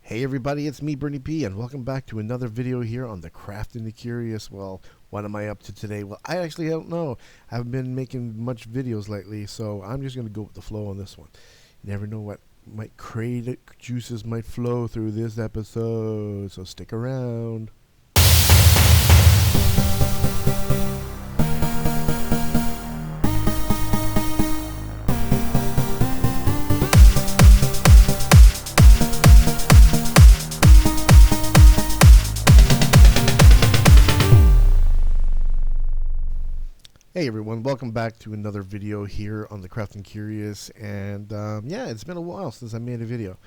Hey everybody, it's me Bernie P and welcome back to another video here on the Craft and the Curious. Well, what am I up to today? Well, I actually don't know. I haven't been making much videos lately, so I'm just going to go with the flow on this one. You never know what might create juices might flow through this episode, so stick around. Hey everyone, welcome back to another video here on the Craft and Curious. And yeah, it's been a while since I made a video.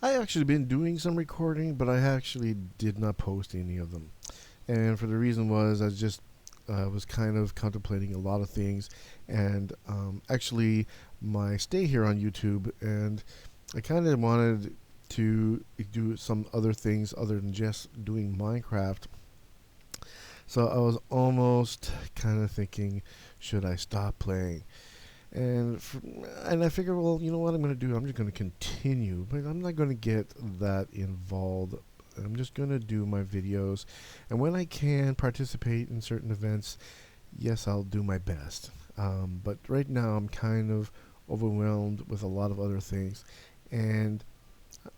I actually been doing some recording, but I actually did not post any of them. And for the reason was I just was kind of contemplating a lot of things, and actually my stay here on YouTube, and I kind of wanted to do some other things other than just doing Minecraft. So I was almost kind of thinking, should I stop playing? And I figured, well, you know what I'm going to do? I'm just going to continue, but I'm not going to get that involved. I'm just going to do my videos, and when I can participate in certain events, yes, I'll do my best. But right now, I'm kind of overwhelmed with a lot of other things, and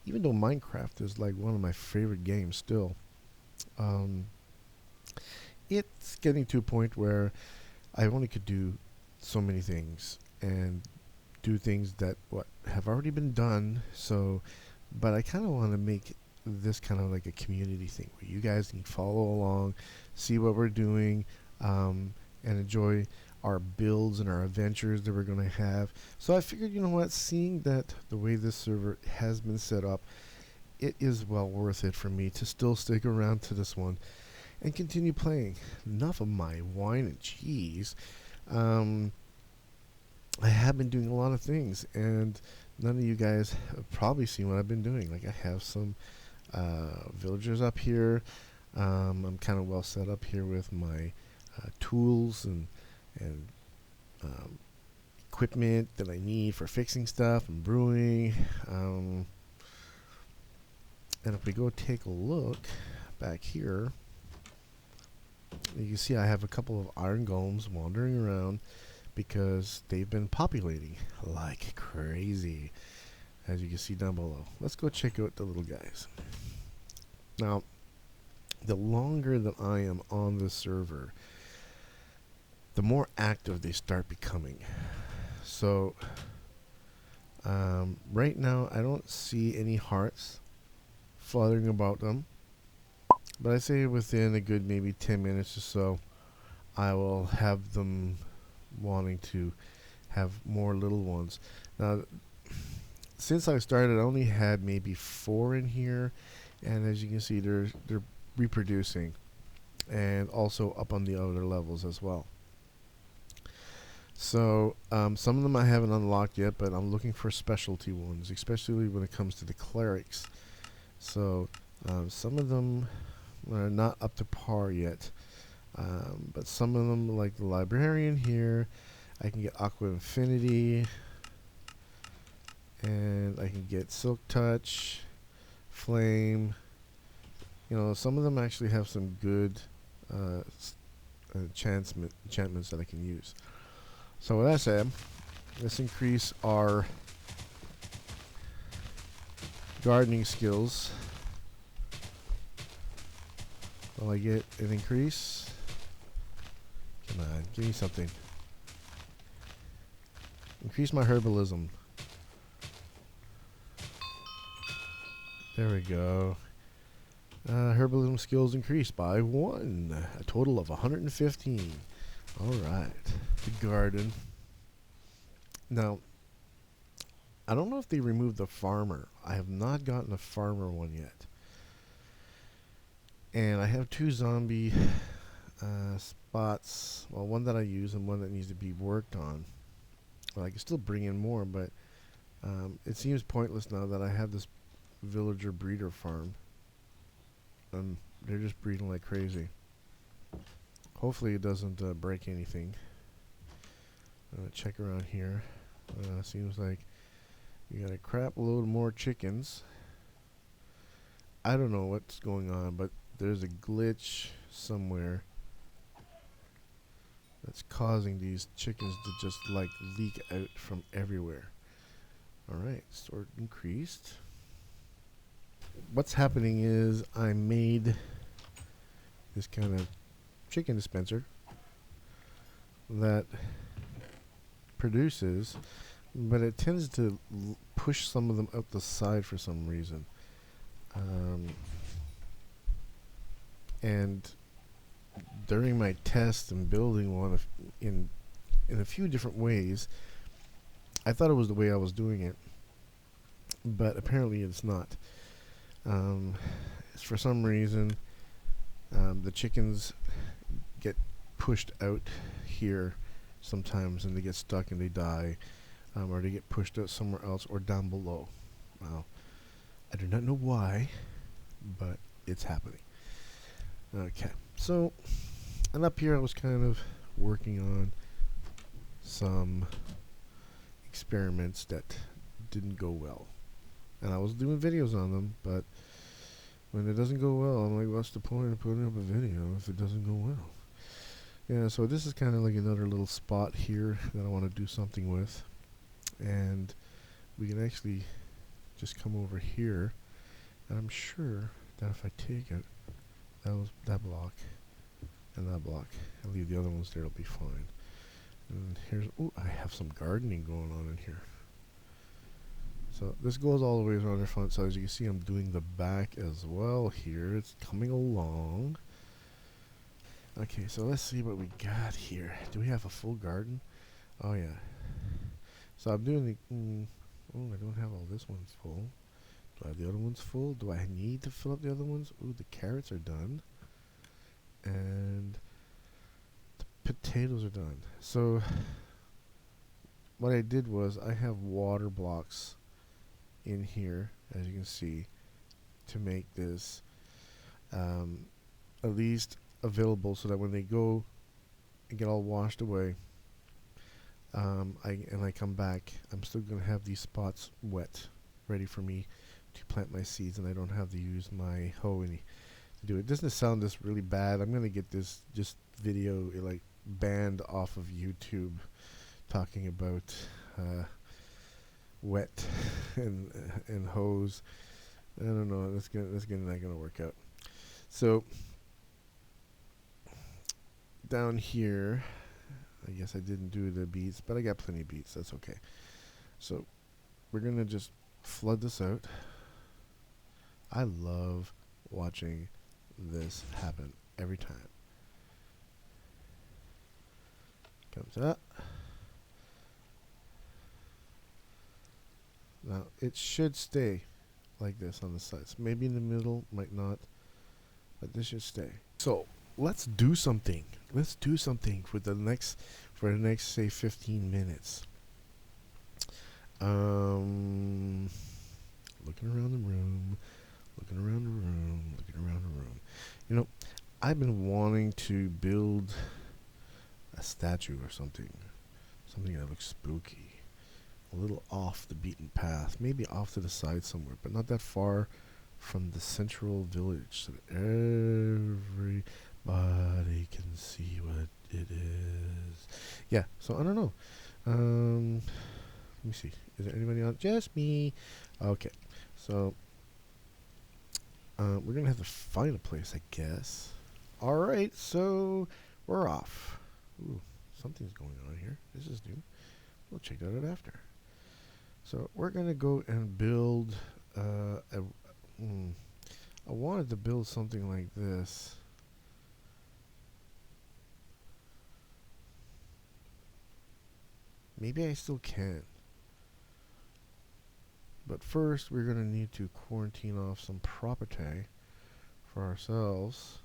even though Minecraft is like one of my favorite games still, um, it's getting to a point where I only could do so many things and do things that what have already been done. So, but I kind of want to make this kind of like a community thing where you guys can follow along, see what we're doing, and enjoy our builds and our adventures that we're going to have. So I figured, you know what, seeing that the way this server has been set up, it is well worth it for me to still stick around to this one and continue playing. Enough of my wine and cheese. Um, I have been doing a lot of things, and none of you guys have probably seen what I've been doing. Like, I have some villagers up here. I'm kind of well set up here with my tools and um, equipment that I need for fixing stuff and brewing. And if we go take a look back here, you can see I have a couple of iron golems wandering around because they've been populating like crazy, as you can see down below. Let's go check out the little guys. Now, the longer that I am on this server, the more active they start becoming. So, right now I don't see any hearts fluttering about them, but I say within a good maybe 10 minutes or so, I will have them wanting to have more little ones. Now, since I started, I only had maybe 4 in here, and as you can see, they're reproducing, and also up on the other levels as well. So some of them I haven't unlocked yet, but I'm looking for specialty ones, especially when it comes to the clerics. So some of them are not up to par yet, but some of them, like the librarian here, I can get Aqua Infinity, and I can get Silk Touch, Flame. You know, some of them actually have some good enchantments that I can use. So with that said, let's increase our gardening skills. Will I get an increase? Come on, give me something. Increase my herbalism. There we go. Herbalism skills increased by 1. A total of 115. Alright. The garden. Now, I don't know if they removed the farmer. I have not gotten a farmer one yet. And I have 2 zombie spots. Well, one that I use and one that needs to be worked on. Well, I can still bring in more, but it seems pointless now that I have this villager breeder farm. And they're just breeding like crazy. Hopefully it doesn't break anything. Check around here. Seems like we got a crap load more chickens. I don't know what's going on, but there's a glitch somewhere that's causing these chickens to just like leak out from everywhere. Alright, sort increased. What's happening is I made this kind of chicken dispenser that produces, but it tends to push some of them out the side for some reason. And during my test and building one in a few different ways, I thought it was the way I was doing it, but apparently it's not. For some reason, the chickens get pushed out here sometimes, and they get stuck and they die, or they get pushed out somewhere else or down below. Well, I do not know why, but it's happening. Okay, so, and up here I was kind of working on some experiments that didn't go well. And I was doing videos on them, but when it doesn't go well, I'm like, what's the point of putting up a video if it doesn't go well? Yeah, so this is kind of like another little spot here that I want to do something with. And we can actually just come over here, and I'm sure that if I take it, that block and that block, and leave the other ones there, it'll be fine. And here's, oh, I have some gardening going on in here. So this goes all the way around the front, so as you can see, I'm doing the back as well here. It's coming along. Okay, so let's see what we got here. Do we have a full garden? Oh yeah. So I'm doing the, oh, I don't have all this one's full. Do I have the other ones full? Do I need to fill up the other ones? Ooh, the carrots are done. And the potatoes are done. So what I did was I have water blocks in here, as you can see, to make this at least available so that when they go and get all washed away, I come back, I'm still going to have these spots wet, ready for me to plant my seeds, and I don't have to use my hoe to do it. Doesn't it sound this really bad? I'm going to get this just video like banned off of YouTube talking about wet and hose. I don't know. That's not gonna work out. So down here, I guess I didn't do the beets, but I got plenty of beets. That's okay. So we're gonna just flood this out. I love watching this happen every time. Comes up. Now it should stay like this on the sides. Maybe in the middle, might not, but this should stay. So let's do something. Let's do something for the next say 15 minutes. Looking around the room, looking around the room, looking around the room. You know, I've been wanting to build a statue or something that looks spooky. A little off the beaten path, maybe off to the side somewhere, but not that far from the central village, so that everybody can see what it is. Yeah, so I don't know. Let me see. Is there anybody on? Just me. Okay, so we're gonna have to find a place, I guess. All right, so we're off. Ooh, something's going on here. This is new. We'll check that out after. So we're gonna go and build I wanted to build something like this. Maybe I still can. But first we're gonna need to quarantine off some property for ourselves.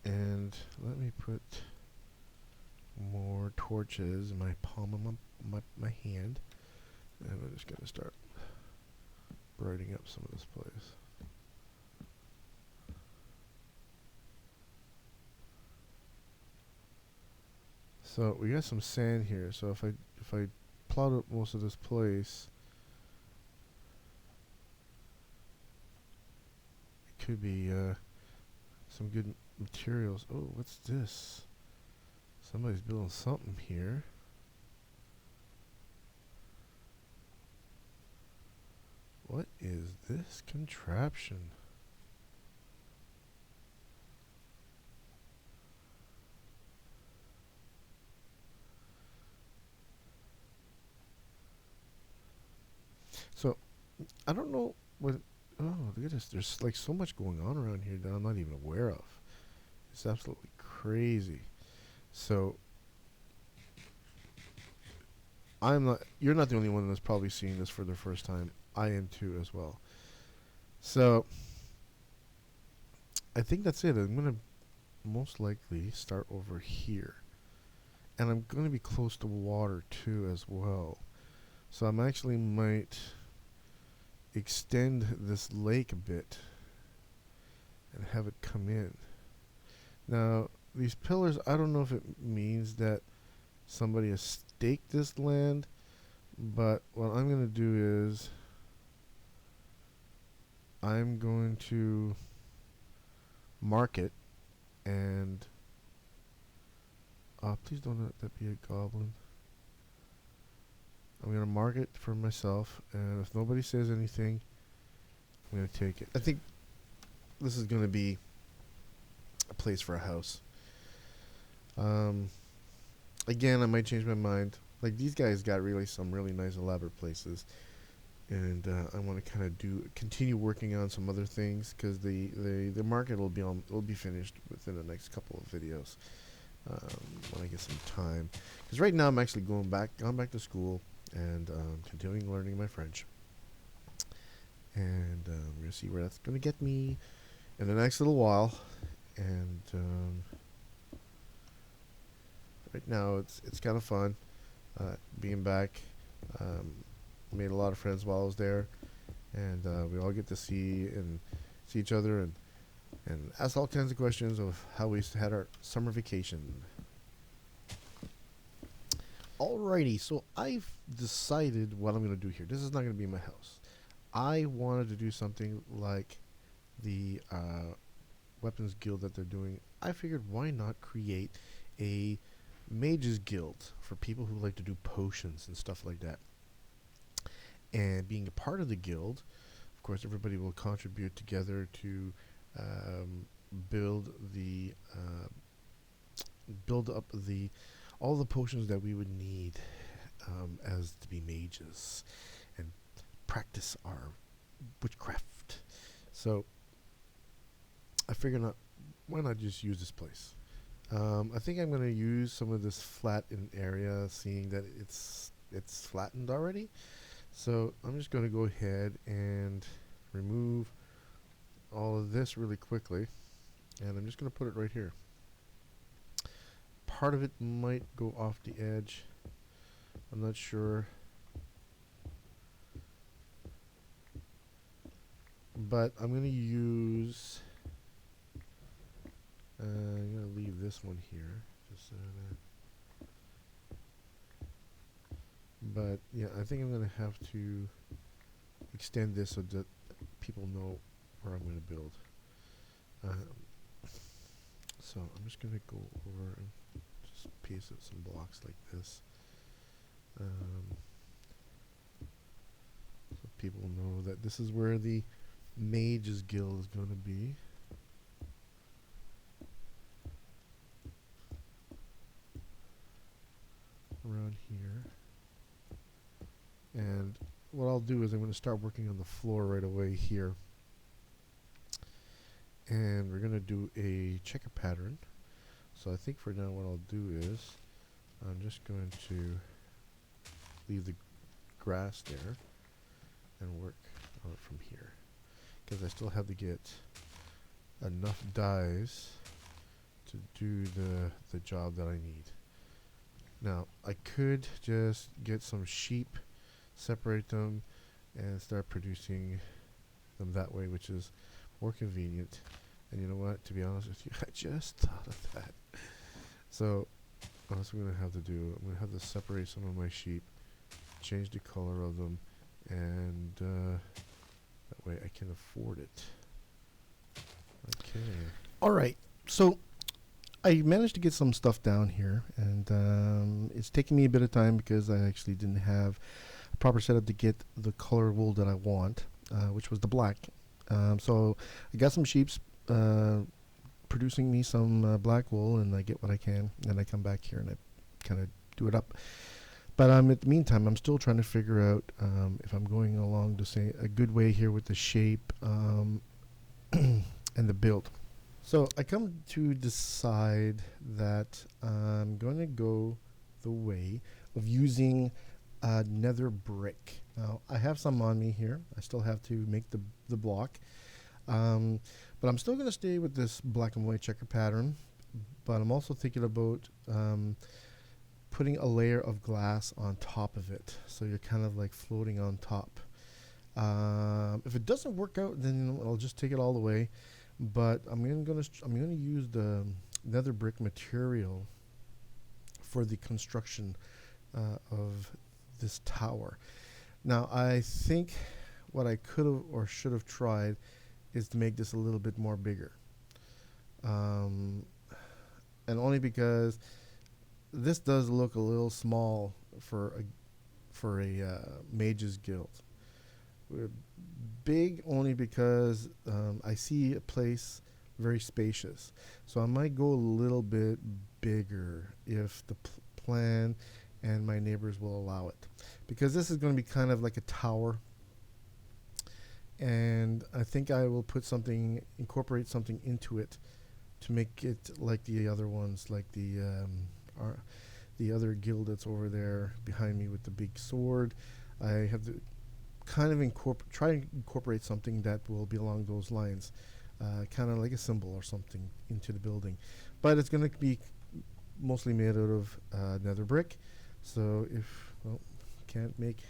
And let me put more torches in my palm of my hand, and we're just gonna start brightening up some of this place. So we got some sand here, so if I plot up most of this place, could be some good materials. Oh, what's this? Somebody's building something here. What is this contraption? So, I don't know what. Oh, look at this. There's like so much going on around here that I'm not even aware of. It's absolutely crazy. So, I'm not. You're not the only one that's probably seeing this for the first time. I am too, as well. So, I think that's it. I'm gonna most likely start over here, and I'm gonna be close to water too, as well. So I'm actually might extend this lake a bit and have it come in. Now, these pillars, I don't know if it means that somebody has staked this land, but what I'm going to do is I'm going to mark it and please don't let that be a goblin. I'm going to mark it for myself, and if nobody says anything, I'm going to take it. I think this is going to be a place for a house. Again, I might change my mind. Like, these guys got really some really nice elaborate places, and I want to kind of continue working on some other things, because the market will be finished within the next couple of videos when I get some time. Because right now I'm actually gone back to school and continuing learning my French, and we're gonna see where that's gonna get me in the next little while. And right now it's kind of fun being back. Made a lot of friends while I was there, and we all get to see each other and ask all kinds of questions of how we had our summer vacation. Alrighty, so I've decided what I'm going to do here. This is not going to be my house. I wanted to do something like the weapons guild that they're doing. I figured, why not create a mages guild for people who like to do potions and stuff like that. And being a part of the guild, of course, everybody will contribute together to build up all the potions that we would need as to be mages and practice our witchcraft. So I figured, why not just use this place? I think I'm going to use some of this flattened area, seeing that it's flattened already. So I'm just going to go ahead and remove all of this really quickly, and I'm just going to put it right here. Part of it might go off the edge. I'm not sure. But I'm going to use... I'm going to leave this one here. Just so that. But yeah, I think I'm going to have to extend this so that people know where I'm going to build. So I'm just going to go over and just paste up some blocks like this. So people know that this is where the Mages Guild is going to be. Around here. And what I'll do is I'm going to start working on the floor right away here. And we're going to do a checker pattern. So I think for now what I'll do is I'm just going to leave the grass there and work on it from here, because I still have to get enough dyes to do the job that I need. Now I could just get some sheep, separate them, and start producing them that way, which is more convenient. And you know what, to be honest with you, I just thought of that. So that's what I'm going to have to do. I'm going to have to separate some of my sheep, change the color of them, and that way I can afford it. All right. So I managed to get some stuff down here, and it's taking me a bit of time because I actually didn't have a proper setup to get the color wool that I want, which was the black. So I got some sheeps producing me some black wool, and I get what I can, and I come back here and I kind of do it up. But at the meantime, I'm still trying to figure out if I'm going along to say a good way here with the shape and the build. So I come to decide that I'm going to go the way of using nether brick. Now I have some on me here. I still have to make the block, but I'm still going to stay with this black and white checker pattern. But I'm also thinking about putting a layer of glass on top of it, so you're kind of like floating on top. If it doesn't work out, then I'll just take it all the way. But I'm gonna use the nether brick material for the construction of this tower. Now I think what I could have or should have tried is to make this a little bit more bigger, and only because this does look a little small for a mage's guild. Big only because I see a place very spacious, so I might go a little bit bigger if the plan and my neighbors will allow it, because this is going to be kind of like a tower, and I think I will incorporate something into it to make it like the other ones, like the other guild that's over there behind me with the big sword. I have to kind of try to incorporate something that will be along those lines, kind of like a symbol or something into the building. But it's going to be mostly made out of nether brick. So if can't make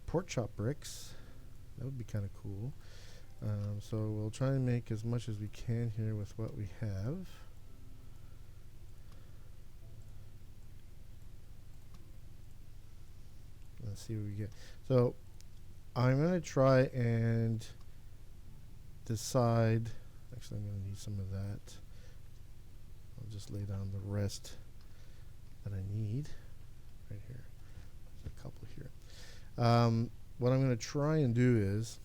pork chop bricks, that would be kind of cool. So we'll try and make as much as we can here with what we have. Let's see what we get. So I'm going to try and decide. Actually, I'm going to need some of that. I'll just lay down the rest that I need right here. There's a couple here. What I'm going to try and do is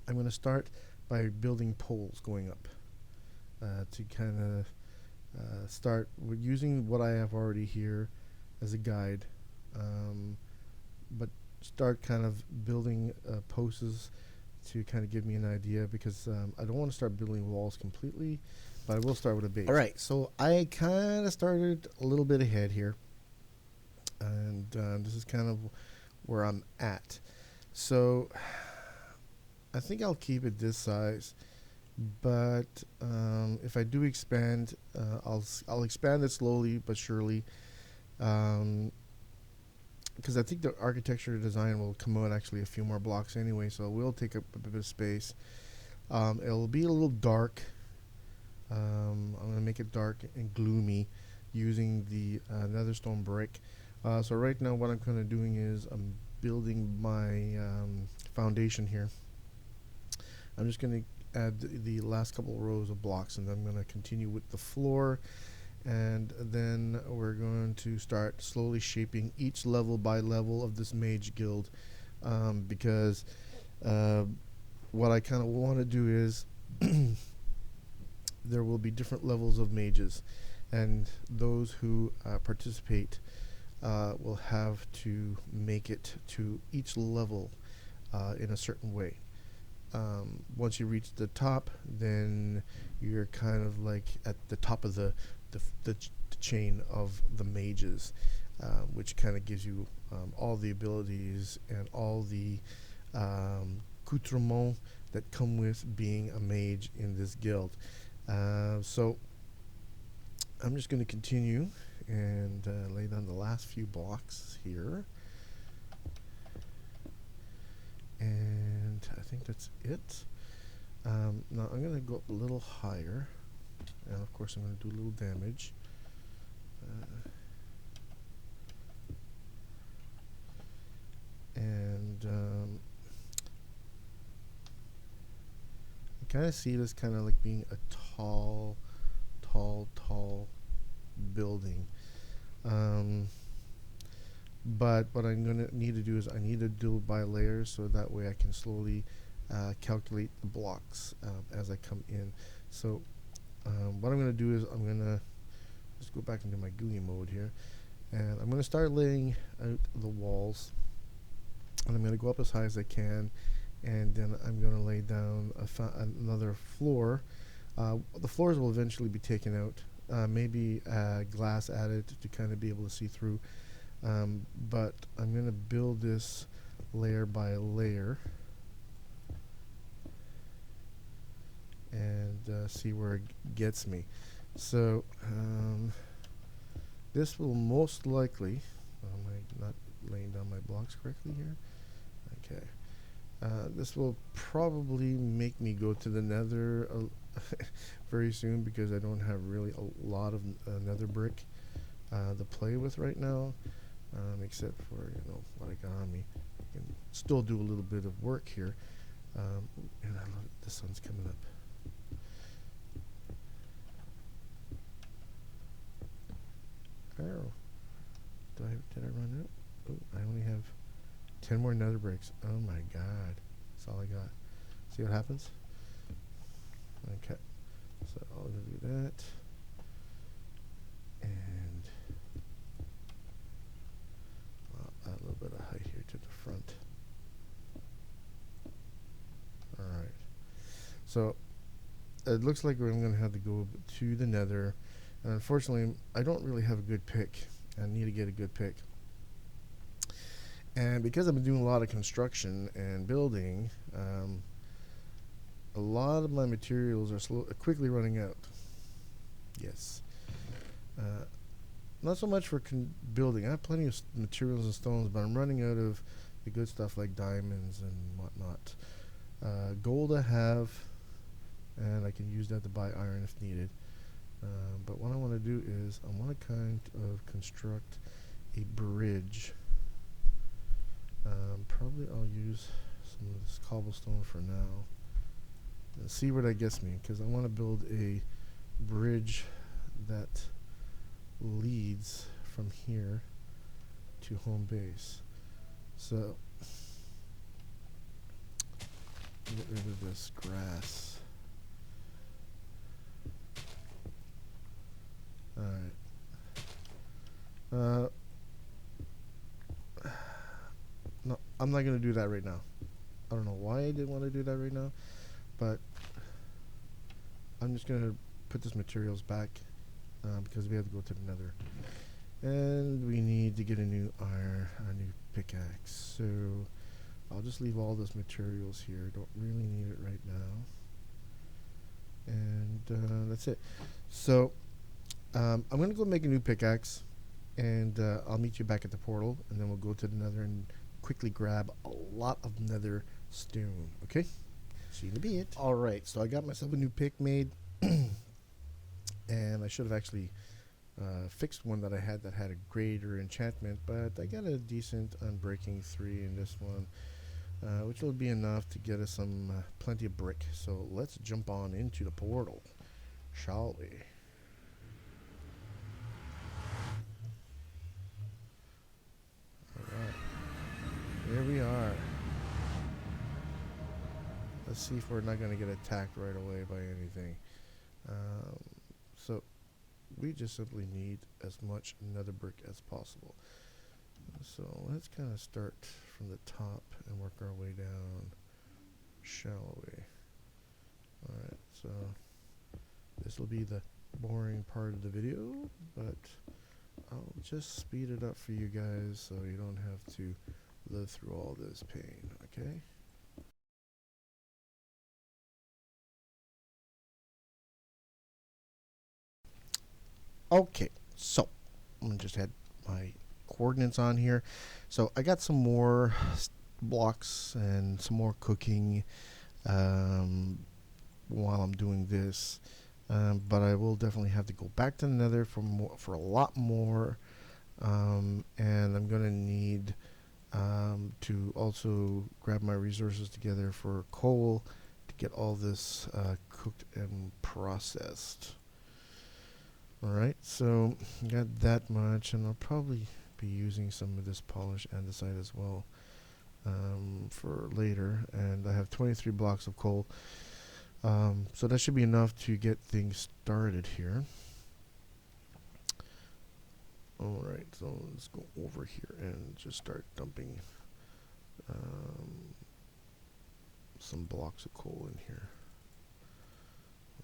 I'm going to start by building poles going up to kind of start with using what I have already here as a guide, but start kind of building posts to kind of give me an idea, because I don't want to start building walls completely, but I will start with a base. All right, so I kind of started a little bit ahead here, and this is kind of where I'm at. So I think I'll keep it this size, but if I do expand, I'll expand it slowly but surely, because I think the architecture design will come out actually a few more blocks anyway, so it will take up a bit of space. It'll be a little dark. I'm going to make it dark and gloomy using the netherstone brick. So right now what I'm kind of doing is I'm building my foundation here. I'm just going to add the last couple of rows of blocks, and then I'm going to continue with the floor, and then we're going to start slowly shaping each level by level of this mage guild, because what I kind of want to do is there will be different levels of mages, and those who participate will have to make it to each level in a certain way. Once you reach the top, then you're kind of like at the top of the chain of the mages, which kind of gives you all the abilities and all the accoutrements that come with being a mage in this guild. So I'm just going to continue and lay down the last few blocks here, and I think that's it. Now I'm going to go up a little higher, and of course I'm going to do a little damage. And I kind of see this kind of like being a tall building. Um, but what I'm going to need to do is I need to do it by layers so that way I can slowly calculate the blocks as I come in. So what I'm going to do is I'm going to just go back into my GUI mode here, and I'm going to start laying out the walls, and I'm going to go up as high as I can, and then I'm going to lay down another floor. The floors will eventually be taken out, maybe glass added to kind of be able to see through, but I'm going to build this layer by layer and see where it gets me. So this will most likely, am I not laying down my blocks correctly here? Okay. This will probably make me go to the nether very soon, because I don't have really a lot of nether brick to play with right now, except for, you know, what I got on me. I can still do a little bit of work here, and I love it. The sun's coming up. Oh, did I run out? Oh, I only have 10 more nether bricks. Oh my god, that's all I got. See what happens? Okay, so I'll do that, and I'll add a little bit of height here to the front. Alright, so it looks like I'm going to have to go to the nether, and unfortunately I don't really have a good pick. I need to get a good pick, and because I've been doing a lot of construction and building, a lot of my materials are quickly running out. Yes. Not so much for building. I have plenty of materials and stones, but I'm running out of the good stuff like diamonds and whatnot. Gold I have, and I can use that to buy iron if needed. But what I want to do is I want to kind of construct a bridge. Probably I'll use some of this cobblestone for now and see where that gets me, because I want to build a bridge that leads from here to home base. So get rid of this grass. Alright. No, I'm not going to do that right now. I don't know why I didn't want to do that right now, but I'm just going to put this materials back because we have to go to the nether. And we need to get a new iron, a new pickaxe. So I'll just leave all this materials here. Don't really need it right now. And that's it. So I'm going to go make a new pickaxe, and I'll meet you back at the portal, and then we'll go to the nether and quickly grab a lot of nether stone. Okay? See you in a bit. Alright, so I got myself a new pick made, and I should have actually fixed one that I had that had a greater enchantment, but I got a decent unbreaking 3 in this one, which will be enough to get us some plenty of brick. So let's jump on into the portal, shall we? Alright, here we are. Let's see if we're not going to get attacked right away by anything. So we just simply need as much nether brick as possible. So let's kind of start from the top and work our way down, shall we? Alright, so this will be the boring part of the video, but I'll just speed it up for you guys so you don't have to live through all this pain, okay? Okay, so I'm gonna just add my coordinates on here. So I got some more blocks and some more cooking while I'm doing this, but I will definitely have to go back to the nether for a lot more, and I'm gonna need to also grab my resources together for coal to get all this cooked and processed. Alright, so got that much, and I'll probably be using some of this polished andesite as well for later. And I have 23 blocks of coal, so that should be enough to get things started here. Alright, so let's go over here and just start dumping some blocks of coal in here.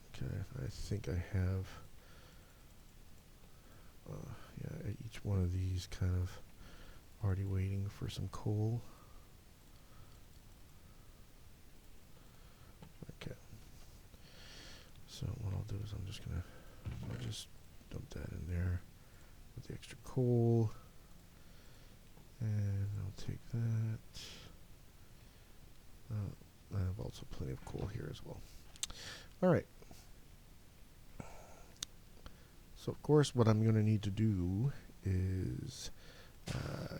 Okay, I think I have yeah, each one of these kind of already waiting for some coal. Okay, so what I'll do is I'm just gonna dump that in there with the extra coal, and I'll take that. I have also plenty of coal here as well. Alright. So of course what I'm going to need to do is, I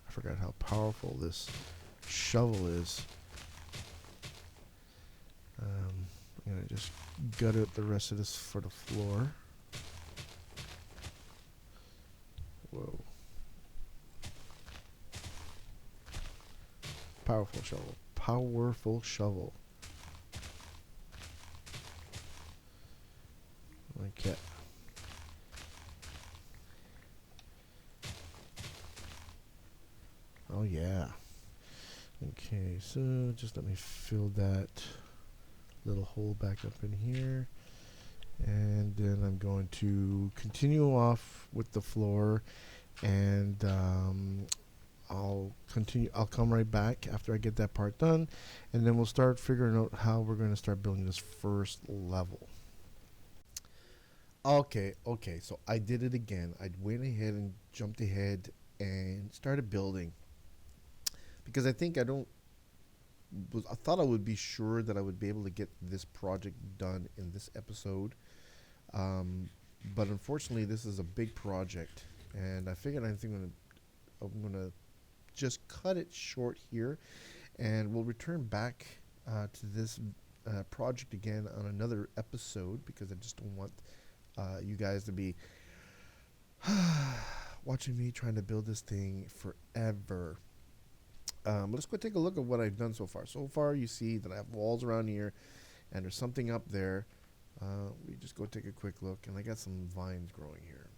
forgot how powerful this shovel is. I'm going to just gut out the rest of this for the floor. Whoa. Powerful shovel. Powerful shovel. Okay. Oh yeah. Okay, so just let me fill that little hole back up in here. And then I'm going to continue off with the floor, and I'll come right back after I get that part done, and then we'll start figuring out how we're going to start building this first level. Okay, so I did it again. I went ahead and jumped ahead and started building, because I think I thought I would be sure that I would be able to get this project done in this episode. But unfortunately, this is a big project, and I figured I'm gonna just cut it short here, and we'll return back to this project again on another episode, because I just don't want you guys to be watching me trying to build this thing forever. Let's go take a look at what I've done so far. So far, you see that I have walls around here, and there's something up there. We just go take a quick look, and I got some vines growing here.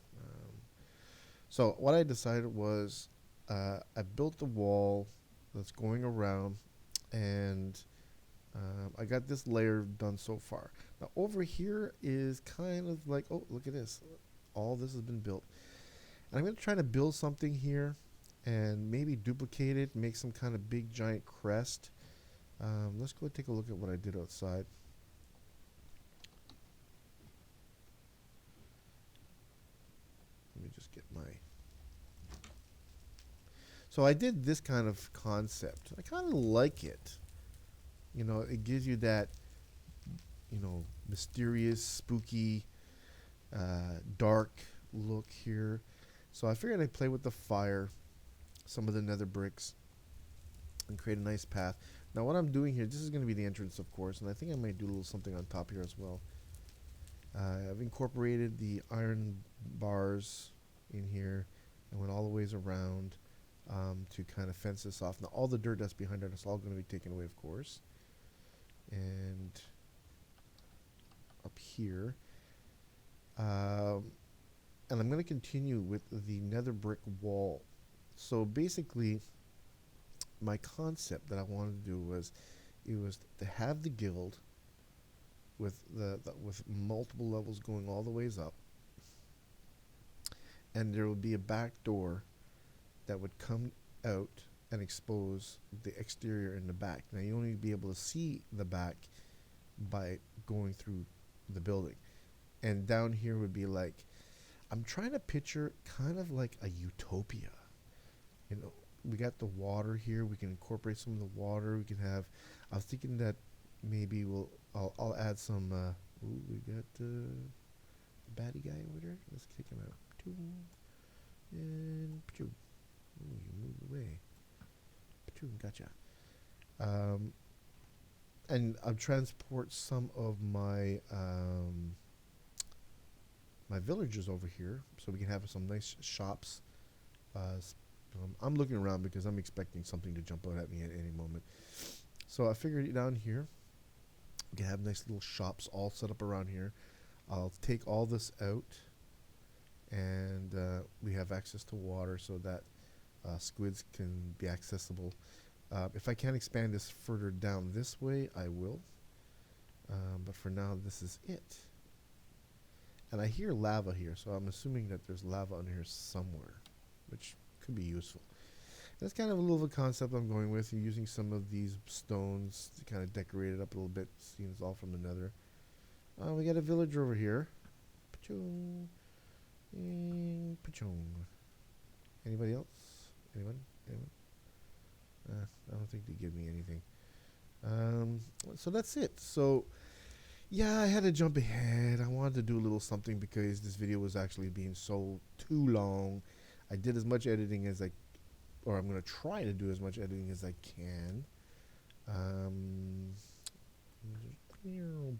So what I decided was I built the wall that's going around, and I got this layer done so far. Now over here is kind of like, oh, look at this. All this has been built. And I'm going to try to build something here and maybe duplicate it, make some kind of big giant crest. Let's go take a look at what I did outside. Let me just get my... So I did this kind of concept. I kind of like it. You know, it gives you that, you know, mysterious, spooky, dark look here. So I figured I'd play with the fire, some of the nether bricks, and create a nice path. Now what I'm doing here, this is going to be the entrance, of course, and I think I might do a little something on top here as well. I've incorporated the iron bars in here and went all the ways around to kind of fence this off. Now all the dirt that's behind it is all going to be taken away, of course. And up here, and I'm going to continue with the nether brick wall. So basically, my concept that I wanted to do was, it was to have the guild with with multiple levels going all the ways up, and there would be a back door that would come out and expose the exterior in the back. Now you only be able to see the back by going through the building. And down here would be like, I'm trying to picture kind of like a utopia. You know, we got the water here. We can incorporate some of the water. We can have, I was thinking that maybe I'll add some, ooh, we got the baddie guy over there. Let's kick him out. And, ooh, you moved away. Gotcha. and I'll transport some of my my villagers over here so we can have some nice shops. I'm looking around because I'm expecting something to jump out at me at any moment. So I figured it down here. We can have nice little shops all set up around here. I'll take all this out, and we have access to water so that squids can be accessible. If I can expand this further down this way, I will. But for now, this is it. And I hear lava here, so I'm assuming that there's lava under here somewhere, which could be useful. That's kind of a little of a concept I'm going with, using some of these stones to kind of decorate it up a little bit, seeing it's all from the nether. We got a villager over here. Pachung. Pachung. Anybody else? Anyone? Anyone? I don't think they give me anything. So that's it. So yeah, I had to jump ahead. I wanted to do a little something because this video was actually being so too long. I did as much editing as or I'm going to try to do as much editing as I can.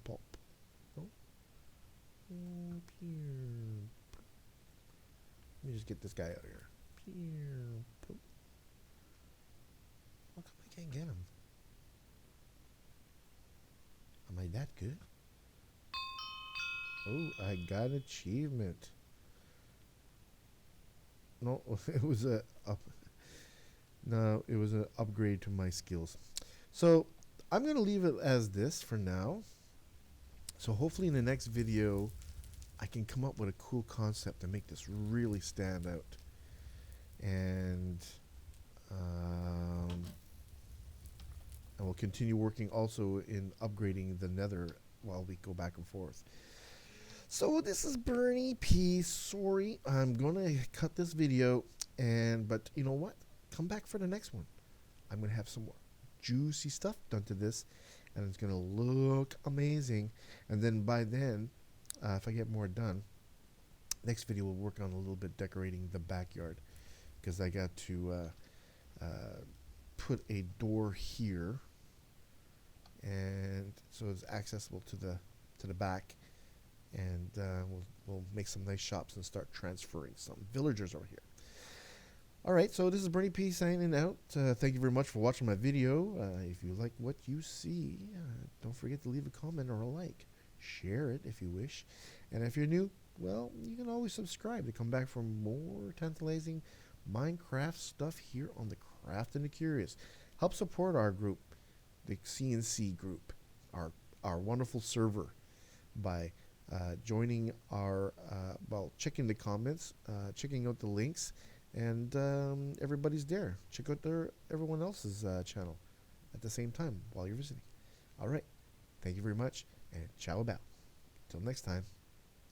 Pop. Oh. Let me just get this guy out of here. How come I can't get him? Am I that good? Oh, I got an achievement. No, it was no, it was an upgrade to my skills. So I'm gonna leave it as this for now. So hopefully in the next video, I can come up with a cool concept to make this really stand out. And we'll continue working also in upgrading the nether while we go back and forth. So this is Bernie P. Sorry, I'm gonna cut this video, but you know what? Come back for the next one. I'm gonna have some more juicy stuff done to this, and it's gonna look amazing. And then by then, if I get more done, next video we'll work on a little bit decorating the backyard, because I got to put a door here, and so it's accessible to the back. And we'll make some nice shops and start transferring some villagers over here. All right, so this is Bernie P signing out. Thank you very much for watching my video. If you like what you see, don't forget to leave a comment or a like. Share it if you wish. And if you're new, well, you can always subscribe to come back for more tantalizing Minecraft stuff here on the Craft and the Curious. Help support our group, the CNC group, our wonderful server, by joining our, checking the comments, checking out the links, and everybody's there. Check out everyone else's channel at the same time while you're visiting. All right. Thank you very much, and ciao about. Till next time.